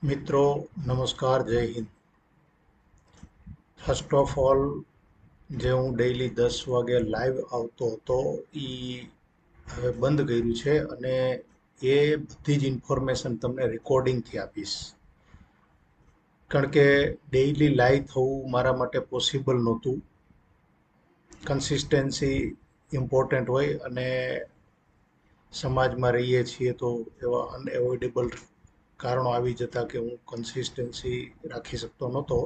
મિત્રો નમસ્કાર, જય હિન્દ. ફર્સ્ટ ઓફ ઓલ, જે હું ડેઈલી 10 વાગે લાઈવ આવતો હતો એ હવે બંધ કર્યું છે અને એ બધી જ ઇન્ફોર્મેશન તમને રેકોર્ડિંગથી આપીશ. કારણ કે ડેઈલી લાઈવ થવું મારા માટે પોસિબલ નહોતું. કન્સિસ્ટન્સી ઇમ્પોર્ટન્ટ હોય અને સમાજમાં રહીએ છીએ તો એવા અનએવોઇડેબલ કારણો આવી જતા કે હું કન્સિસ્ટન્સી રાખી શકતો નહોતો.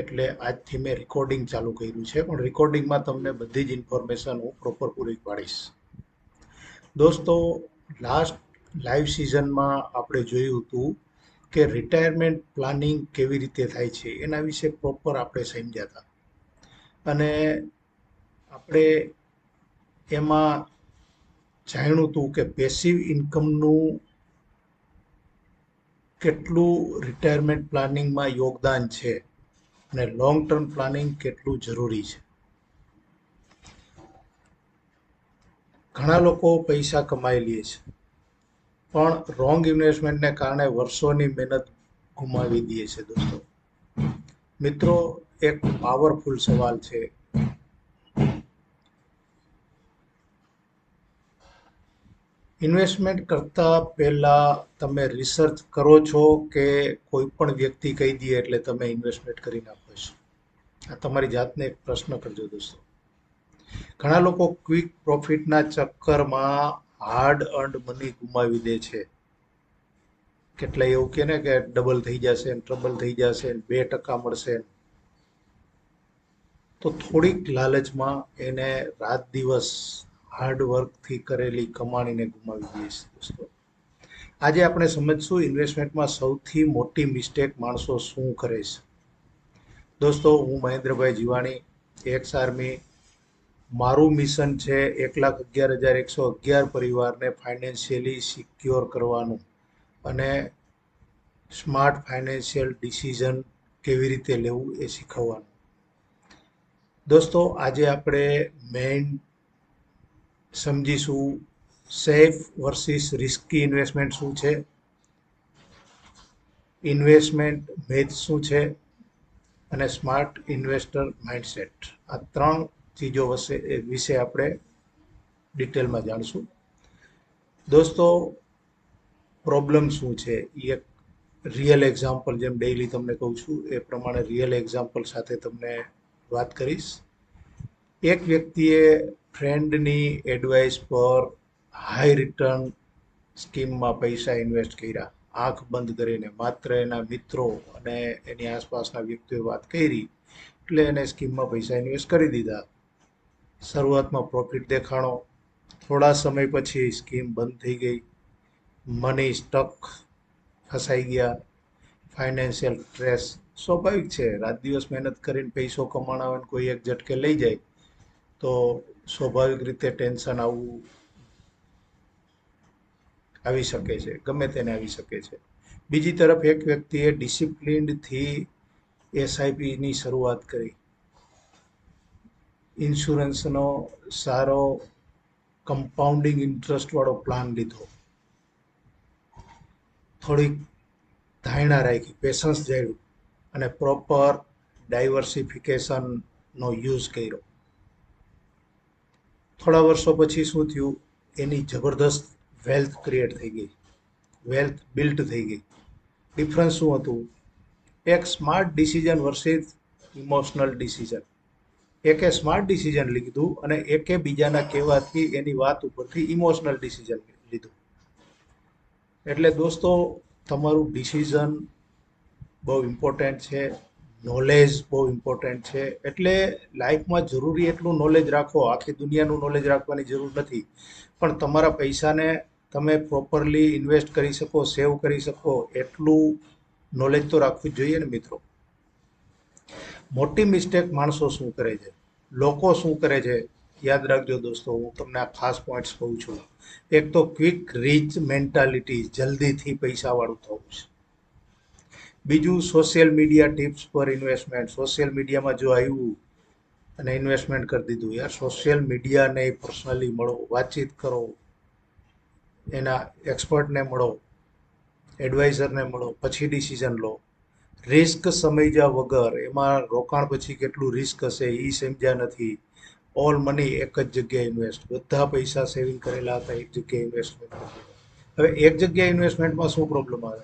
એટલે આજથી મેં રેકોર્ડિંગ ચાલુ કર્યું છે, પણ રેકોર્ડિંગમાં તમને બધી જ ઇન્ફોર્મેશન હું પ્રોપર પૂરી પાડીશ. દોસ્તો, લાસ્ટ લાઈવ સિઝનમાં આપણે જોયું હતું કે રિટાયરમેન્ટ પ્લાનિંગ કેવી રીતે થાય છે એના વિશે પ્રોપર આપણે સમજ્યા હતા. અને આપણે એમાં જાણ્યું હતું કે પેસિવ ઇન્કમનું કેટલું રિટાયરમેન્ટ પ્લાનિંગમાં યોગદાન છે અને લોંગ ટર્મ પ્લાનિંગ કેટલું જરૂરી છે. ઘણા લોકો પૈસા કમાઈ લે છે, પણ રોંગ ઇન્વેસ્ટમેન્ટને કારણે વર્ષોની મહેનત ગુમાવી દે છે. દોસ્તો મિત્રો, એક પાવરફુલ સવાલ છે. ઇન્વેસ્ટમેન્ટ કરતા પહેલા તમે રિસર્ચ કરો છો કે કોઈ પણ વ્યક્તિ કહી દે એટલે તમે ઇન્વેસ્ટમેન્ટ કરી નાખો છો? આ તમારી જાતને એક પ્રશ્ન કરજો દોસ્તો. ઘણા લોકો ક્વિક પ્રોફિટના ચક્કરમાં હાર્ડ અર્ન્ડ મની ગુમાવી દે છે. કેટલાય એવું કહે ને કે ડબલ થઈ જશે, ટ્રબલ થઈ જશે, 2% મળશે. તો થોડીક લાલચમાં એને રાત દિવસ હાર્ડ વર્કથી કરેલી કમાણીને ગુમાવી દે છે. દોસ્તો, આજે આપણે સમજશું ઇન્વેસ્ટમેન્ટમાં સૌથી મોટી મિસ્ટેક માણસો શું કરે છે. દોસ્તો, હું મહેન્દ્રભાઈ જીવાણી, એક્સ આર્મી. મારું મિશન છે 1,11,111 પરિવારને ફાઇનાન્શિયલી સિક્યોર કરવાનું અને સ્માર્ટ ફાઇનાન્શિયલ ડિસિઝન કેવી રીતે લેવું એ શીખવવાનું. દોસ્તો, આજે આપણે મેઇન સમજીશું સેફ વર્સિસ રિસ્કી ઇન્વેસ્ટમેન્ટ શું છે, ઇન્વેસ્ટમેન્ટ મેથ શું છે અને સ્માર્ટ ઇન્વેસ્ટર માઇન્ડસેટ. આ ત્રણ ચીજો વિશે આપણે ડિટેલમાં જાણશું. દોસ્તો, પ્રોબ્લેમ શું છે એ એક રિયલ એક્ઝામ્પલ, જેમ ડેઈલી તમને કહું છું એ પ્રમાણે રિયલ એક્ઝામ્પલ સાથે તમને વાત કરીશ. એક વ્યક્તિએ ફ્રેન્ડની એડવાઇસ પર હાઈ રિટર્ન સ્કીમમાં પૈસા ઇન્વેસ્ટ કર્યા. આંખ બંધ કરીને માત્ર એના મિત્રો અને એની આસપાસના વ્યક્તિઓએ વાત કરી એટલે એને સ્કીમમાં પૈસા ઇન્વેસ્ટ કરી દીધા. શરૂઆતમાં પ્રોફિટ દેખાણો, થોડા સમય પછી સ્કીમ બંધ થઈ ગઈ, મની સ્ટક, ફસાઈ ગયા, ફાઇનાન્શિયલ સ્ટ્રેસ. સ્વાભાવિક છે, રાત દિવસ મહેનત કરીને પૈસો કમાવાનો કોઈ એક ઝટકે લઈ જાય તો સ્વાભાવિક રીતે ટેન્શન આવી શકે છે, ગમે તેને આવી શકે છે. બીજી તરફ એક વ્યક્તિએ ડિસિપ્લિન્ડથી એસઆઈપીની શરૂઆત કરી, ઇન્સ્યોરન્સનો સારો કમ્પાઉન્ડિંગ ઇન્ટરેસ્ટવાળો પ્લાન લીધો, થોડીક ધારણા રાખી, પેશન્સ જાળવ્યું અને પ્રોપર ડાયવર્સિફિકેશનનો યુઝ કર્યો. થોડા વર્ષો પછી શું થયું, એની જબરદસ્ત વેલ્થ ક્રિએટ થઈ ગઈ, વેલ્થ બિલ્ટ થઈ ગઈ. ડિફરન્સ શું હતું? એક smart decision versus emotional decision. એકે સ્માર્ટ ડિસિઝન લીધું અને એકે બીજાના કહેવાથી એની વાત ઉપરથી ઇમોશનલ ડિસિઝન લીધું. એટલે દોસ્તો, તમારું ડિસિઝન બહુ ઇમ્પોર્ટન્ટ છે, નોલેજ બહુ ઇમ્પોર્ટન્ટ છે. એટલે લાઈફમાં જરૂરી એટલું નોલેજ રાખો, આખી દુનિયાનું નોલેજ રાખવાની જરૂર નથી, પણ તમારા પૈસાને તમે પ્રોપરલી ઇન્વેસ્ટ કરી શકો, સેવ કરી શકો એટલું નોલેજ તો રાખવું જ જોઈએ ને મિત્રો. મોટી મિસ્ટેક માણસો શું કરે છે, લોકો શું કરે છે, યાદ રાખજો દોસ્તો, હું તમને આ ખાસ પોઈન્ટ્સ કહું છું. એક તો ક્વિક રીચ મેન્ટાલિટી, જલ્દીથી પૈસાવાળું થવું છે. બીજું સોશિયલ મીડિયા ટિપ્સ પર ઇન્વેસ્ટમેન્ટ. સોશિયલ મીડિયામાં જો આવ્યું અને ઇન્વેસ્ટમેન્ટ કરી દીધું. યાર, સોશિયલ મીડિયાને પર્સનલી મળો, વાતચીત કરો, એના એક્સપર્ટને મળો, એડવાઇઝરને મળો, પછી ડિસિઝન લો. રિસ્ક સમજ્યા વગર એમાં રોકાણ પછી કેટલું રિસ્ક હશે એ સમજ્યા નથી. ઓલ મની એક જ જગ્યાએ ઇન્વેસ્ટ, બધા પૈસા સેવિંગ કરેલા હતા એક જગ્યાએ ઇન્વેસ્ટમેન્ટ કરી દીધા. હવે એક જગ્યાએ ઇન્વેસ્ટમેન્ટમાં શું પ્રોબ્લેમ આવે?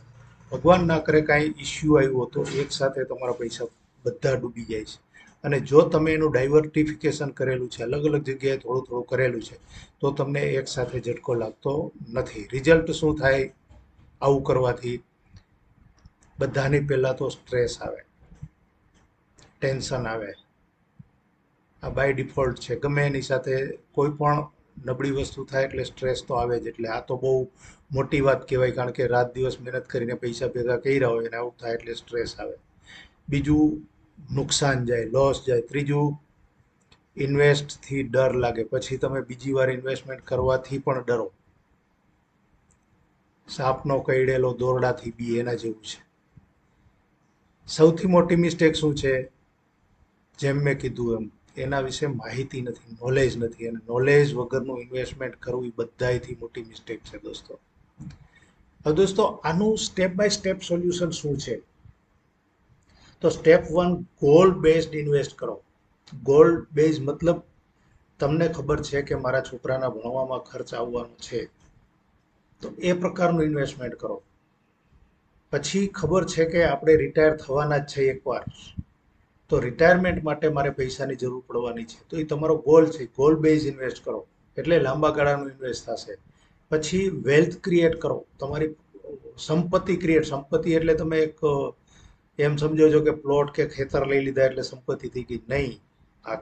ભગવાન ના કરે કાંઈ ઇસ્યુ આવ્યો તો એક સાથે તમારા પૈસા બધા ડૂબી જાય છે. અને જો તમે એનું ડાયવર્ટિફિકેશન કરેલું છે, અલગ અલગ જગ્યાએ થોડું થોડું કરેલું છે, તો તમને એક સાથે ઝટકો લાગતો નથી. રિઝલ્ટ શું થાય આવું કરવાથી? બધાની પહેલાં તો સ્ટ્રેસ આવે, ટેન્શન આવે. આ બાય ડિફોલ્ટ છે. ગમે એની સાથે કોઈ પણ નબળી વસ્તુ થાય એટલે સ્ટ્રેસ તો આવે જ. એટલે આ તો બહુ મોટી વાત કહેવાય, કારણ કે રાત દિવસ મહેનત કરીને પૈસા ભેગા કર્યા હોય અને આવું થાય એટલે સ્ટ્રેસ આવે. બીજું, નુકસાન જાય, લોસ જાય. ત્રીજું, ઇન્વેસ્ટથી ડર લાગે, પછી તમે બીજી વાર ઇન્વેસ્ટમેન્ટ કરવાથી પણ ડરો. સાપનો કરડેલો દોરડાથી બી, એના જેવું છે. સૌથી મોટી મિસ્ટેક શું છે? જેમ મેં કીધું એમ, એના વિશે માહિતી નથી, નોલેજ નથી. અને નોલેજ વગરનું ઇન્વેસ્ટમેન્ટ કરવું એ બધાયથી મોટી મિસ્ટેક છે દોસ્તો. હવે દોસ્તો, આનું સ્ટેપ બાય સ્ટેપ સોલ્યુશન શું છે? તો સ્ટેપ 1, ગોલ બેઝડ ઇન્વેસ્ટ કરો. ગોલ બેઝ મતલબ તમને ખબર છે કે મારા છોકરાના ભણવામાં ખર્ચ આવવાનો છે, તો એ પ્રકારનું ઇન્વેસ્ટમેન્ટ કરો. પછી ખબર છે કે આપણે રિટાયર થવાના જ છે એકવાર, તો રિટાયરમેન્ટ માટે મારે પૈસાની જરૂર પડવાની છે, તો એ તમારો ગોલ છે. ગોલ બેઝ ઇન્વેસ્ટ કરો એટલે લાંબા ગાળાનું ઇન્વેસ્ટ થશે. પછી વેલ્થ ક્રિએટ કરો, તમારી સંપત્તિ ક્રિએટ. સંપત્તિ એટલે તમે એક એમ સમજો છો કે પ્લોટ કે ખેતર લઈ લીધા એટલે સંપત્તિ થઈ ગઈ. નહીં, આ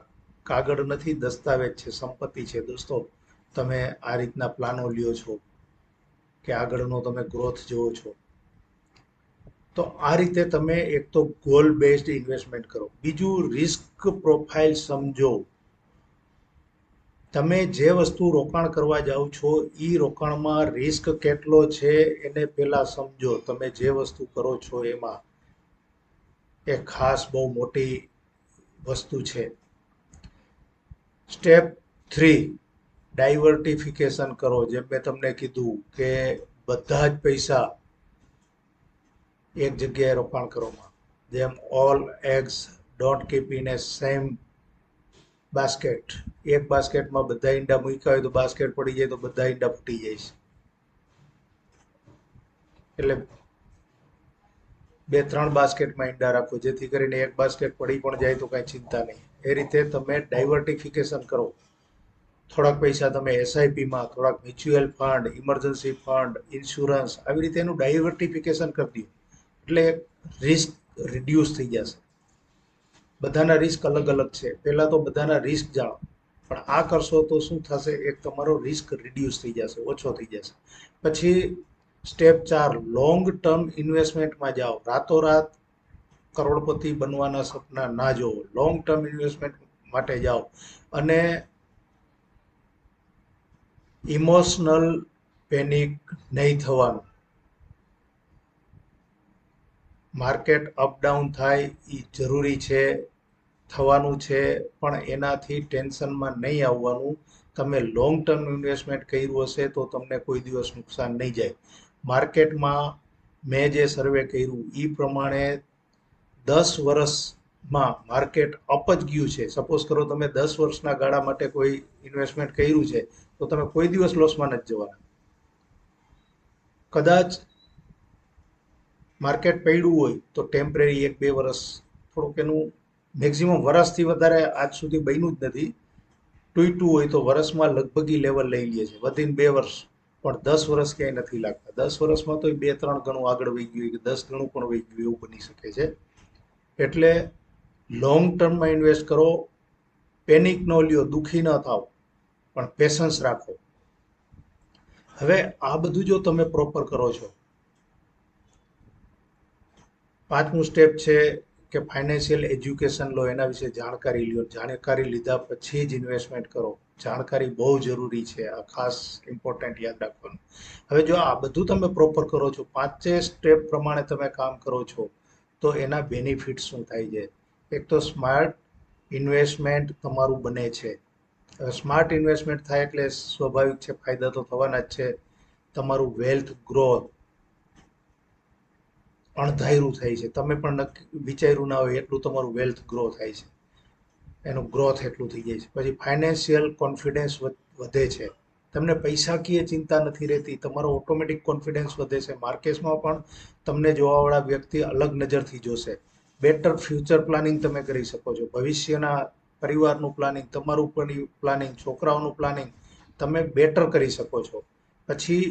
કાગળ નથી, દસ્તાવેજ છે, સંપત્તિ છે દોસ્તો. તમે આ રીતના પ્લાનો લ્યો છો કે આગળનો તમે ગ્રોથ જોવો છો, તો આ રીતે તમે એક તો ગોલ બેઝડ ઇન્વેસ્ટમેન્ટ કરો. બીજું, રિસ્ક પ્રોફાઇલ સમજો. તમે જે વસ્તુ રોકાણ કરવા જાઓ છો એ રોકાણમાં રિસ્ક કેટલો છે એને પહેલા સમજો. તમે જે વસ્તુ કરો છો એમાં એક ખાસ બહુ મોટી વસ્તુ છે. સ્ટેપ 3, ડાયવર્ટિફિકેશન કરો. જેમ મેં તમને કીધું કે બધા જ પૈસા એક જગ્યાએ રોકાણ કરવામાં. જેમ all eggs don't keep in a same basket. એક બાસ્કેટમાં બધા ઈંડા મૂક્યા હોય તો બાસ્કેટ પડી જાય તો બધા ઈંડા ફૂટી જાય છે. એટલે 2-3 બાસ્કેટમાં ઈંડા રાખો, જેથી કરીને એક બાસ્કેટ પડી પણ જાય તો કાંઈ ચિંતા નહીં. એ રીતે તમે ડાયવર્ટિફિકેશન કરો. થોડાક પૈસા તમે એસઆઈપીમાં, થોડાક mutual fund, emergency fund, insurance, આવી રીતે એનું ડાયવર્ટિફિકેશન કરી દો. એટલે રિસ્ક રિડ્યુસ થઈ જશે. બધાના રિસ્ક અલગ અલગ છે. પહેલાં તો બધાના રિસ્ક જાણો, પણ આ કરશો તો શું થશે? એક તમારો રિસ્ક રિડ્યુસ થઈ જશે, ઓછો થઈ જશે. પછી સ્ટેપ 4, લોંગ ટર્મ ઇન્વેસ્ટમેન્ટમાં જાઓ. રાતોરાત કરોડપતિ બનવાના સપના ના જોવો. લોંગ ટર્મ ઇન્વેસ્ટમેન્ટ માટે જાઓ. અને ઇમોશનલ પેનિક નહીં થવાનું. માર્કેટ અપડાઉન થાય એ જરૂરી છે, થવાનું છે, પણ એનાથી ટેન્શનમાં નહીં આવવાનું. તમે લોંગ ટર્મ ઇન્વેસ્ટમેન્ટ કર્યું હશે તો તમને કોઈ દિવસ નુકસાન નહીં જાય. માર્કેટમાં મેં જે સર્વે કર્યું એ પ્રમાણે 10 વર્ષમાં માર્કેટ અપ જ ગયું છે. સપોઝ કરો તમે 10 વર્ષના ગાળા માટે કોઈ ઇન્વેસ્ટમેન્ટ કર્યું છે, તો તમે કોઈ દિવસ લોસમાં નથી જવાના. કદાચ માર્કેટ પડ્યું હોય તો ટેમ્પરરી 1-2 વર્ષ થોડુંક એનું, મેક્સિમમ વર્ષથી વધારે આજ સુધી બન્યું જ નથી. તૂટ્યું હોય તો વર્ષમાં લગભગ લેવલ લઈ લે છે, વધીને 2 વર્ષ. પણ 10 વર્ષ ક્યાંય નથી લાગતા. 10 વર્ષમાં તો 2-3 ગણું આગળ વહી ગયું, કે 10 ગણું પણ વહી ગયું એવું બની શકે છે. એટલે લોંગ ટર્મમાં ઇન્વેસ્ટ કરો. પેનિક ન લ્યો, દુઃખી ન થાવ, પણ પેશન્સ રાખો. હવે આ બધું જો તમે પ્રોપર કરો છો, 5મું સ્ટેપ છે કે ફાઇનાન્શિયલ એજ્યુકેશન લો, એના વિશે જાણકારી લ્યો. જાણકારી લીધા પછી જ ઇન્વેસ્ટમેન્ટ કરો. જાણકારી બહુ જરૂરી છે, આ ખાસ ઇમ્પોર્ટન્ટ યાદ રાખવાનું. હવે જો આ બધું તમે પ્રોપર કરો છો, 5 સ્ટેપ પ્રમાણે તમે કામ કરો છો, તો એના બેનિફિટ શું થાય છે? એક તો સ્માર્ટ ઇન્વેસ્ટમેન્ટ તમારું બને છે. સ્માર્ટ ઇન્વેસ્ટમેન્ટ થાય એટલે સ્વાભાવિક છે ફાયદા તો થવાના જ છે. તમારું વેલ્થ ગ્રોથ, અણધાર્યું થાય છે. તમે પણ વિચાર્યું ના હોય એટલું તમારું વેલ્થ ગ્રો થાય છે. એનું ગ્રોથ એટલું થઈ જાય છે. પછી ફાઇનાન્શિયલ કોન્ફિડન્સ વધે છે. તમને પૈસાકીય ચિંતા નથી રહેતી. તમારો ઓટોમેટિક કોન્ફિડન્સ વધે છે. માર્કેટમાં પણ તમને જોવાવાળા વ્યક્તિ અલગ નજરથી જોશે. બેટર ફ્યુચર પ્લાનિંગ તમે કરી શકો છો. ભવિષ્યના પરિવારનું પ્લાનિંગ, તમારું પ્લાનિંગ, છોકરાઓનું પ્લાનિંગ તમે બેટર કરી શકો છો. પછી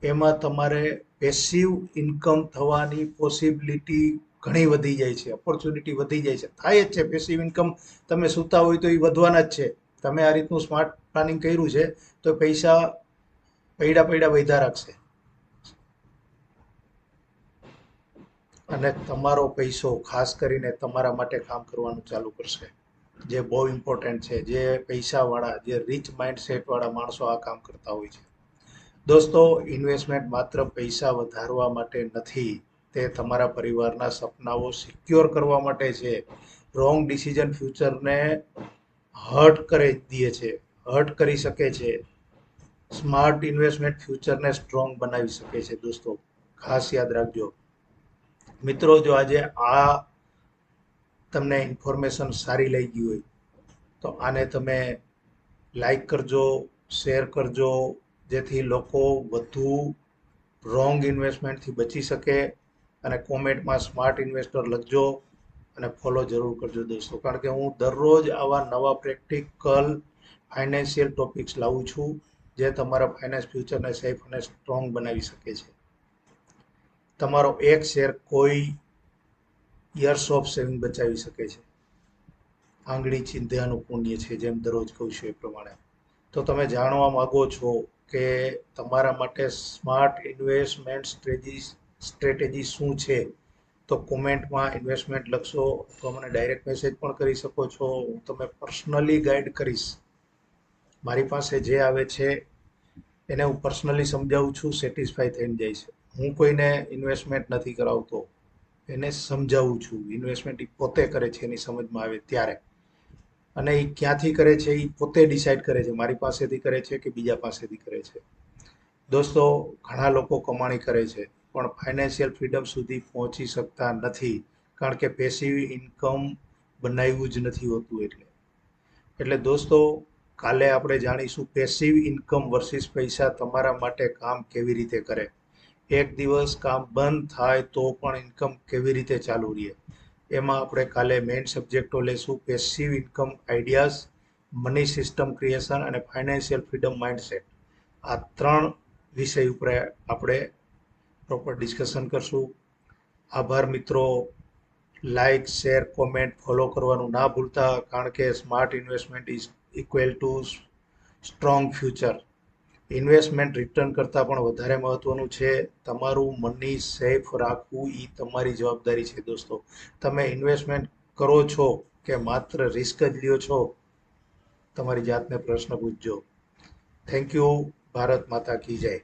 એમાં તમારે પેસિવ ઇન્કમ થવાની પોસિબિલિટી ઘણી વધી જાય છે. ઓપોર્ચ્યુનિટી વધી જાય છે. થાય જ છે. પેસિવ ઇન્કમ તમે સૂતા હોય તો એ વધવાના જ છે. તમે આ રીતનું સ્માર્ટ પ્લાનિંગ કર્યું છે તો પૈસા પૈડા પૈડા વધ્યા રાખશે. અને તમારો પૈસો ખાસ કરીને તમારા માટે કામ કરવાનું ચાલુ કરશે, જે બહુ ઇમ્પોર્ટન્ટ છે. જે પૈસાવાળા, જે રીચ માઇન્ડસેટવાળા માણસો આ કામ કરતા હોય છે. દોસ્તો, ઇન્વેસ્ટમેન્ટ માત્ર પૈસા વધારવા માટે નથી, તે તમારા પરિવારના સપનાઓ સિક્યોર કરવા માટે છે. રોંગ ડિસિઝન ફ્યુચરને હર્ટ કરી દે છે, હર્ટ કરી શકે છે. સ્માર્ટ ઇન્વેસ્ટમેન્ટ ફ્યુચરને સ્ટ્રોંગ બનાવી શકે છે. દોસ્તો, ખાસ યાદ રાખજો. મિત્રો, જો આજે આ તમને ઇન્ફોર્મેશન સારી લાગી હોય તો આને તમે લાઈક કરજો, શેર કરજો, જેથી લોકો વધુ રોંગ ઇન્વેસ્ટમેન્ટથી બચી શકે. અને કોમેન્ટમાં સ્માર્ટ ઇન્વેસ્ટર લખજો અને ફોલો જરૂર કરજો દોસ્તો, કારણ કે હું દરરોજ આવા નવા પ્રેક્ટિકલ ફાઇનાન્શિયલ ટોપિક્સ લાવું છું, જે તમારા ફાઇનાન્સ ફ્યુચરને સેફ અને સ્ટ્રોંગ બનાવી શકે છે. તમારો એક શેર કોઈ યર્સ ઓફ સેવિંગ બચાવી શકે છે. આંગળી ચીંધ્યાનું પુણ્ય છે, જેમ દરરોજ કહું છું એ પ્રમાણે. તો તમે જાણવા માંગો છો કે તમારા માટે સ્માર્ટ ઇન્વેસ્ટમેન્ટ સ્ટ્રેટેજી શું છે, તો કોમેન્ટમાં ઇન્વેસ્ટમેન્ટ લખશો અથવા મને ડાયરેક્ટ મેસેજ પણ કરી શકો છો. હું તમને પર્સનલી ગાઈડ કરીશ. મારી પાસે જે આવે છે એને હું પર્સનલી સમજાવું છું, સેટિસ્ફાઈ થઈને જાય છે. હું કોઈને ઇન્વેસ્ટમેન્ટ નથી કરાવતો, એને સમજાવું છું. ઇન્વેસ્ટમેન્ટ એ પોતે કરે છે એની સમજમાં આવે ત્યારે. અને એ ક્યાંથી કરે છે એ પોતે ડિસાઈડ કરે છે, મારી પાસેથી કરે છે કે બીજા પાસેથી કરે છે. દોસ્તો, ઘણા લોકો કમાણી કરે છે પણ ફાઇનાન્શિયલ ફ્રીડમ સુધી પહોંચી શકતા નથી, કારણ કે પેસિવ ઇન્કમ બનાવ્યું જ નથી હોતું. એટલે દોસ્તો, કાલે આપણે જાણીશું પેસિવ ઇન્કમ વર્સિસ પૈસા તમારા માટે કામ કેવી રીતે કરે. એક દિવસ કામ બંધ થાય તો પણ ઇન્કમ કેવી રીતે ચાલુ રહે. એમાં આપણે કાલે મેઇન સબ્જેક્ટો લેશું: passive income ideas, money system creation અને ફાઇનાન્શિયલ ફ્રીડમ માઇન્ડસેટ. આ 3 વિષય ઉપર આપણે પ્રોપર ડિસ્કશન કરશું. આભાર મિત્રો. લાઇક, શેર, કોમેન્ટ, ફોલો કરવાનું ના ભૂલતા, કારણ કે smart investment is equal to strong future. Investment return કરતાં પણ વધારે મહત્વનું છે. તમારું મની સેફ રાખવું એ તમારી જવાબદારી છે. દોસ્તો, તમે ઇન્વેસ્ટમેન્ટ કરો છો કે માત્ર રિસ્ક જ લ્યો છો, તમારી જાતને પ્રશ્ન પૂછજો. Thank you. ભારત માતા કી જય.